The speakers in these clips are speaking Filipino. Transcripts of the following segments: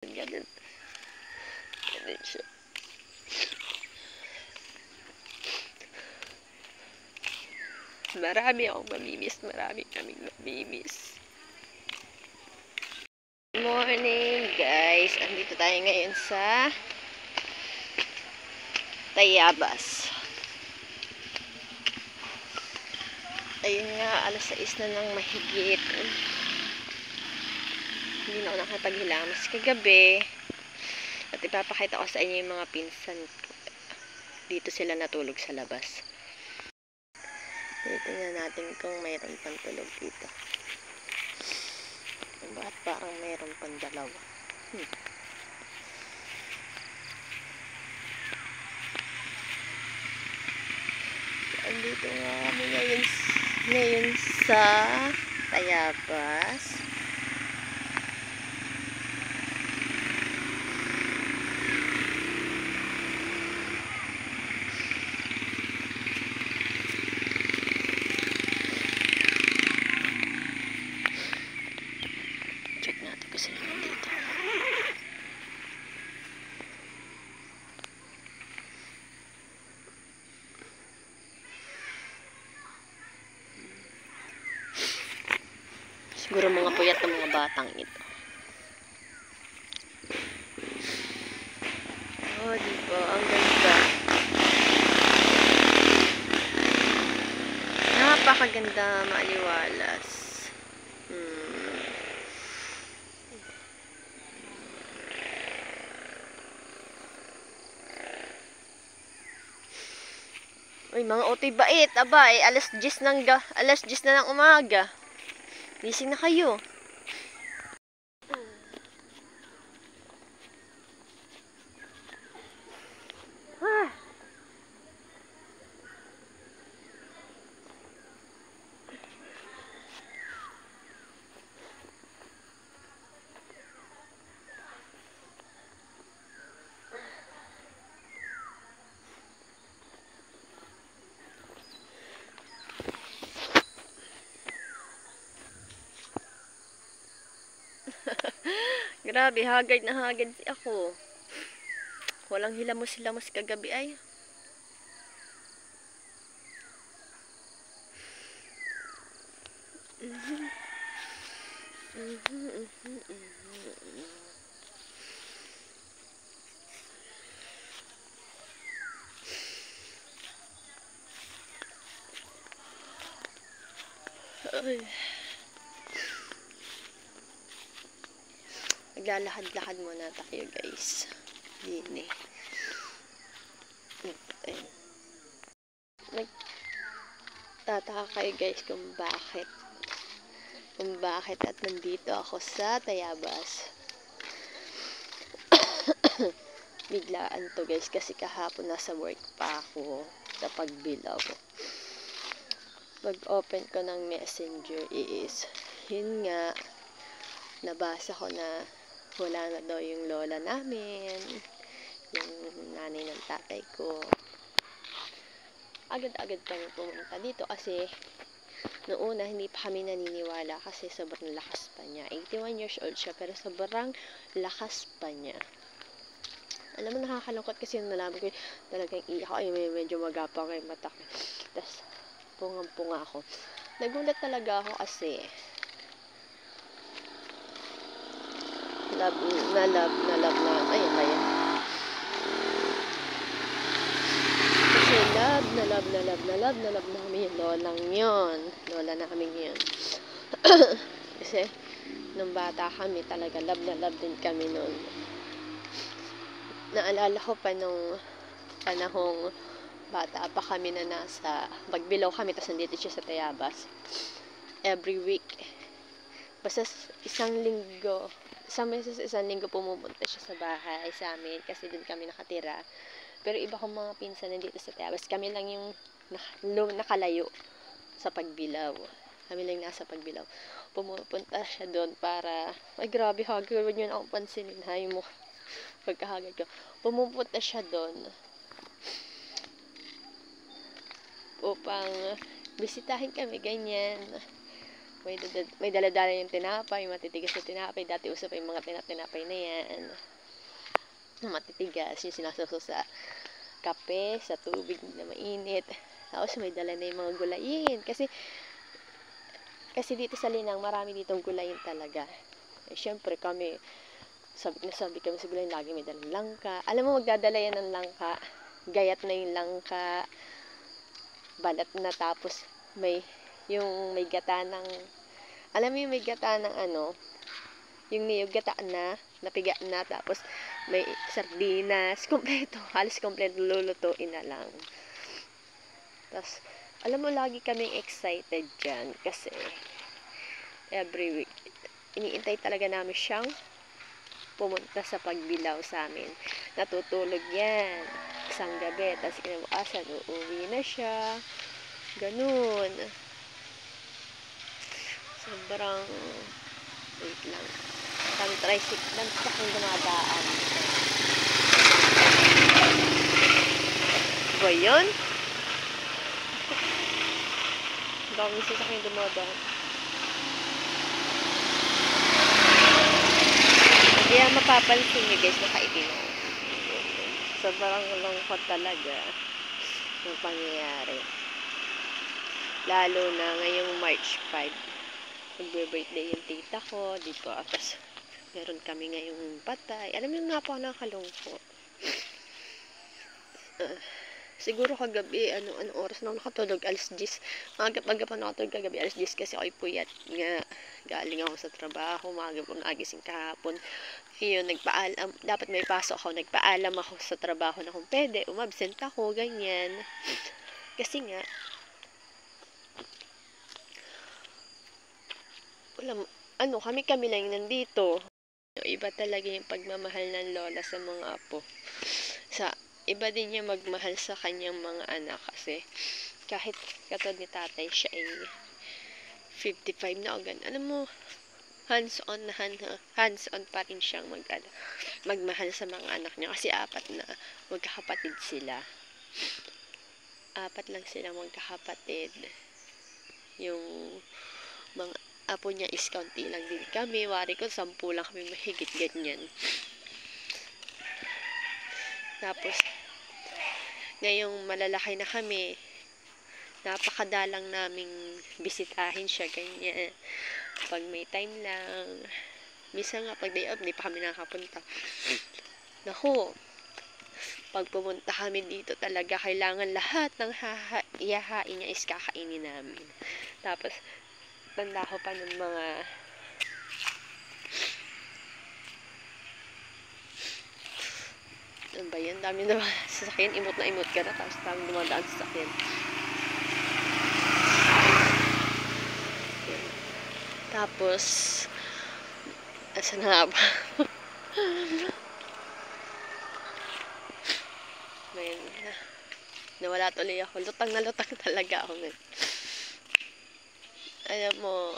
Ganun. Ganun siya. Marami akong mamimiss. Marami kaming mamimiss. Good morning, guys. Andito tayo ngayon sa Tayabas. Ayun nga, alas 6 na lang mahigit. Hindi na ako nakapaghilamas kagabi. At ipapakita ko sa inyo yung mga pinsan ko. Dito sila natulog sa labas. Tingnan natin kung mayroon pang tulog dito. Bakit parang mayroon pang dalawa? Andito nga kami ngayon sa Tayabas. Check natin kung sino nandito. Siguro mga puyat ng mga batang ito. Oh, diba? Ang ganda. Napakaganda, maaliwalas. Uy, mga otoy bait. Aba, alas 10 na ng umaga. Gising na kayo. Grabe, hagad na hagad ako. Walang hilamos-hilamos kagabi ay. Ay. Maglalakad-lakad muna tayo, guys. Dini. Nagtataka kayo, guys, kung bakit at nandito ako sa Tayabas. Biglaan to, guys, kasi kahapon nasa work pa ako sa Pagbilao. Pag-open ko ng messenger is, yun nga, nabasa ko na wala na daw yung lola namin, yung nanay ng tatay ko. Agad-agad kami pumunta dito kasi noong una hindi pa kami naniniwala kasi sobrang lakas pa niya. 81 years old siya pero sobrang lakas pa niya. Alam mo, nakakalungkot kasi yung nalaman ko talagang iyak ko. Ay, medyo magapang yung mata ko. Tapos pungang-punga ako. Nagulat talaga ako kasi love na ayan ba yan? Kasi love namin yung lola namin yun. Kasi nung bata kami talaga love din kami nun. Naalala ko pa nung panahong bata pa kami na nasa Pagbilao kami, tapos nandito siya sa Tayabas every week. Basta isang linggo pumupunta siya sa bahay sa amin kasi doon kami nakatira. Pero iba kong mga pinsan nandito sa Tayabas, kami lang yung nakalayo sa Pagbilao. Kami lang nasa Pagbilao. Pumupunta siya doon para, ay grabe, hagad yun akong pansinin, hay mo. Pagkahagad ko, pumupunta siya doon upang bisitahin kami, ganyan. may dala-dala yung tinapay, matitigas na tinapay. Dati uso pa yung mga tinapay na yan. Matitigas, yung sinasawsaw sa kape, sa tubig na mainit. Tapos may dala na yung mga gulayin. Kasi dito sa Linang, marami ditong gulayin talaga. Eh, syempre kami, sabi kami sa gulayin, lagi may dalang langka. Alam mo, magdadala yan ng langka. Gayat na yung langka. Balat na, tapos may gata ng, alam mo yung may gata ng yung niyog gata na, napiga na, tapos may sardinas, kompleto, halos kompleto, lulutuin na lang. Tapos, alam mo, lagi kaming excited dyan, kasi every week, iniintay talaga namin siyang pumunta sa pagbilaw sa amin. Natutulog yan, isang gabi, tapos kinabukasan, uuwi na siya, ganun. Sobrang, wait lang, kami tricycle lang sa aking dumadaan. Ba yun? Dami sa aking dumadaan. Hindi yan mapapansin nyo guys, nakaitim ako. Sobrang lungkot talaga yung pangyayari. Lalo na ngayong March 5. Magbe-birthday yung tita ko dito. Tapos, meron kami ngayong patay. Alam mo nga po, nakakalungkot. Siguro kagabi, anong oras na ako nakatulog? Alas 10. Magap pa nakatulog kagabi, alas 10 kasi ako'y puyat nga. Galing ako sa trabaho, maaga po nagising kahapon. Yun, nagpaalam. Dapat may pasok ako. Nagpaalam ako sa trabaho na kung pwede. Umabsent ako, ganyan. Kasi nga, kami lang nandito. Iba talaga yung pagmamahal ng lola sa mga apo. Iba din niya magmahal sa kanyang mga anak kasi kahit katulad ni tatay, siya ay 55 na o ganun. Alam mo, hands-on pa rin siyang magmahal sa mga anak niya kasi 4 na magkakapatid sila. 4 lang sila magkakapatid. Yung mga apo niya is kaunti lang din kami. Wari ko, 10 lang kami mahigit ganyan. Tapos, ngayong malalaki na kami, napakadalang naming bisitahin siya, ganyan. Pag may time lang, minsan nga pag day off, hindi pa kami nakapunta. Naku, pag pumunta kami dito talaga, kailangan lahat ng ihahain niya is kakainin namin. Tapos, tanda ko pa ng mga ano ba yan? Dami na sasakyan. Imot na imot ka na. Tapos dami dumadaan sa sasakyan. Tapos, asa na nga ba? Ngayon, nawala tuloy ako. Lutang na lutang talaga ako ngayon. Alam mo,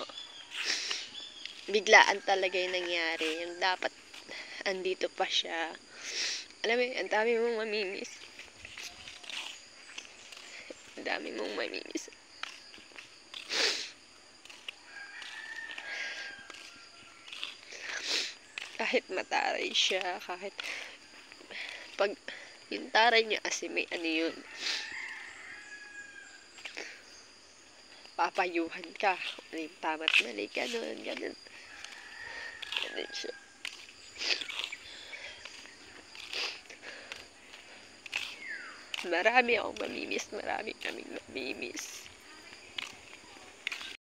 biglaan talaga yung nangyari. Yung dapat, andito pa siya. Alam mo, ang dami mong mamimiss. Ang dami mong mamimiss. Kahit mataray siya, kahit pag yung taray niya kasi may yun, papayuhan ka. Ano yung tama't mali, ganun. Ganun siya. Marami akong mamimiss. Marami kaming mamimiss.